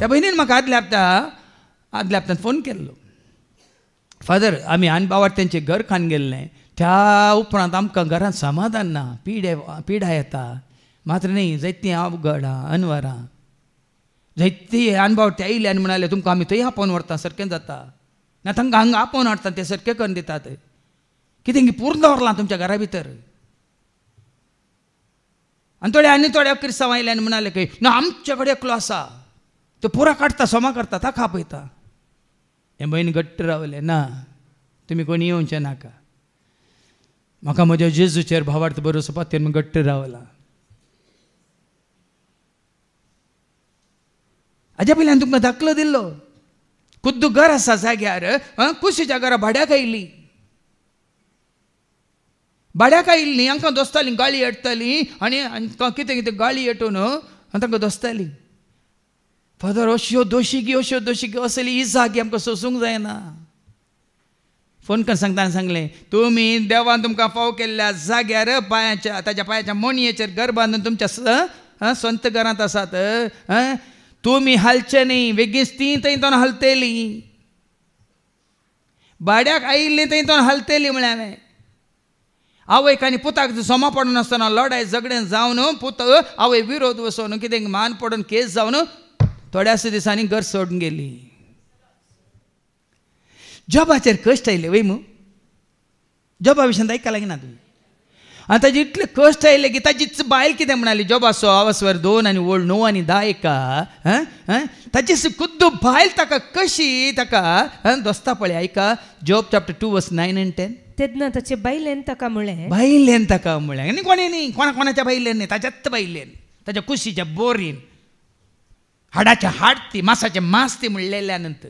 त्या बहिणीन म्हाका आदल्या हप्त्यान फोन केल्लो, फादर आमी आनबावार्थ्यांचे घर खान गेल्ले, त्या उपरांत आमकां घरांत समाधान ना, पिडा येता. मात्र न्ही जायतीं अवघडां अनवरां जायतीं अनबावटे आयले आनी म्हणाले तुमकां आमी थंय आपोवन व्हरता सारकें जाता ना, तांकां हांगा आपोवन हाडटा ते सारकें करून दितात. कितें पूर्ण दवरलां तुमच्या घरा भितर. आनी थोड्या क्रिस्तांव आयले आनी म्हणाले की ना आमचे कडेन एकलो आसा, तो पुरा काडटा सोमा करता ताका आपयता. हे बहीण घट्ट रावले, ना तुमी कोणी येवचे नाका, म्हाका म्हज्या जेजूचेर भावार्थ भरोसो पातेर म्हूण घट्ट रावला. हाज्या पयल्यान तुमकां दाखलो दिल्लो, खुद्द घर आसा जाग्यार कुशीच्या घरा भाड्याक आयिल्ली, भाड्याक आयिल्ली, हांकां दोस्ताली गाळी येडटाली आनी कितें कितें गाळी येटून तांकां दोस्ताली. फादर अश्यो दोशीगी असली ही जागी आमकां सोसूंक जायना. फोन करून सांगतना सांगलें तुमी देवान तुमकां फाव केल्ल्या जाग्यार ताच्या पांयाच्या मणयेचेर घर बांदून तुमच्या संत घरांत आसात, तुमी हालचे न्ही, बेगीच ती थंयतून हलतेली, भाड्याक आयिल्ली थंयतून हलतेली म्हळ्यार. आवयक आनी पुताक सोमा पडून आसतना लढाय झगडें जावन पुत आवय विरोध वचोन कितें मान पडून केस जावन थोड्याच दिसांनी घर सोडून गेली. जॉबाचेर कश्ट आयले वय मू, जॉबा विशयान आयकला लागना तुमी. आनी ताजे इतले कश्ट आयले की ताची बायल कितें म्हणाली, जॉबा 6 वर 2 आनी व्हड 9 आनी 10 एका ताची खुद्द बायल ताका कशी ताका दोस्ता पळय. आयका जॉब चॅप्टर 2 वर्स 9 and 10. तेन्ना ताचे बायलेन ताका म्हळें, बायलेन ताका म्हळें, आनी कोणें न्ही, कोणाच्या बायलेन न्ही, ताच्याच बायलेन, ताच्या कुशीच्या बोरीन, हाडाचे हाड ती, मांसाचे मांस ती म्हणलेल्या नंतर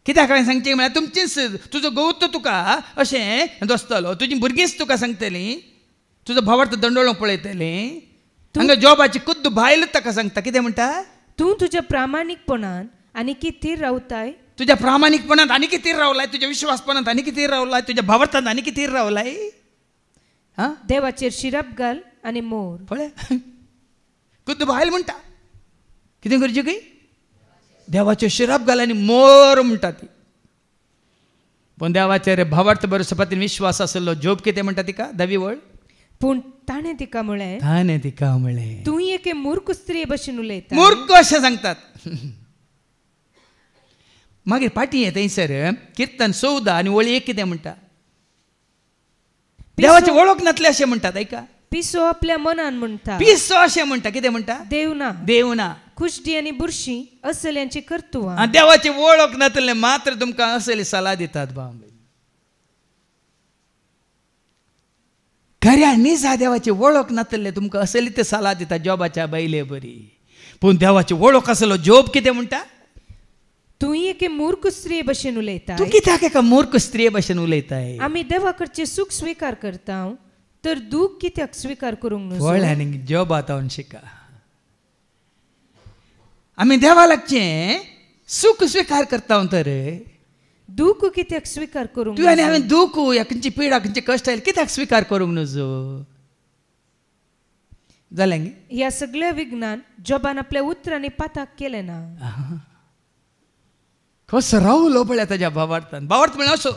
कित्याक हांवें सांगचें म्हळ्यार तुमचीच तुजो गवतो तुका अशें दोस्तलो, तुजी भुरगींच तुका सांगतलीं, तुजो भावार्थ दंडोळो पळयतलीं. हांगा जॉबाची खुद्द बायल ताका सांगता, कितें म्हणटा, तूं तुज्या प्रामाणीकपणान आनी कितें रावताय, तुज्या प्रामाणीकपणांत आनी कितें रावलाय, तुज्या विश्वासपणांत आनी कितें रावलाय, तुज्या भावार्थांत आनी कितें रावलाय. देवाचेर शिरप घाल आनी मोर. पळय खुद्द बायल म्हणटा, कितें करचें की देवाचेर शिरप घाल आनी मोर म्हणटा ती. पूण देवाचेर भावार्थ भरोसो पातीर विश्वास आसलो जॉब कितें म्हणटा तिका 10वी वळ. पूण ताणें तिका म्हळें तूं एके मूर्ख स्त्री भशेन उलयता. मूर्ख अशें सांगतात. मागीर पाटी थंयसर किर्तन 14 आनी वळी 1 कितें म्हणटा, देवाची वळख नातले अशें म्हणटात. आयका पिसो आपल्या मनान म्हणटा, पिसो अशें म्हणटा, कितें म्हणटा, देवना खुशदी आनी बुरशी असल्यांची कर्तुवां. देवाची वळख नातले मात्र तुमकां असली सल्ला दितात. बाबा खऱ्या निजा देवाची वळख नातले तुमकां असली ते सल्ला दितात जॉबाच्या बायले बरी. पूण देवाची वळख आसलो जॉब कितें म्हणटा, तूं एके मूर्ख स्त्री भशेन उलयता. तूं कित्याक एका मूर्ख स्त्री भशेन उलयताय. आमी देवा कडचे सुख स्वीकार करता तर दूख कित्याक स्वीकार करूंक न्हू. वळ्यान जॉबात आवन शिका. आमी देवा लागचें सुख स्वीकार करता तर दूख कित्याक स्वीकार करूंक. तूं आनी हांवें दूख खंयची पिडा खंयचे कश्ट आयले कित्याक स्वीकार करूंक नजो जालें. ह्या सगळ्या विघ्नान जॉबान आपल्या उतरांनी पाताक केलें ना. कसो रावलो पळय ताच्या भावार्थान. भावार्थ म्हळ्यार असो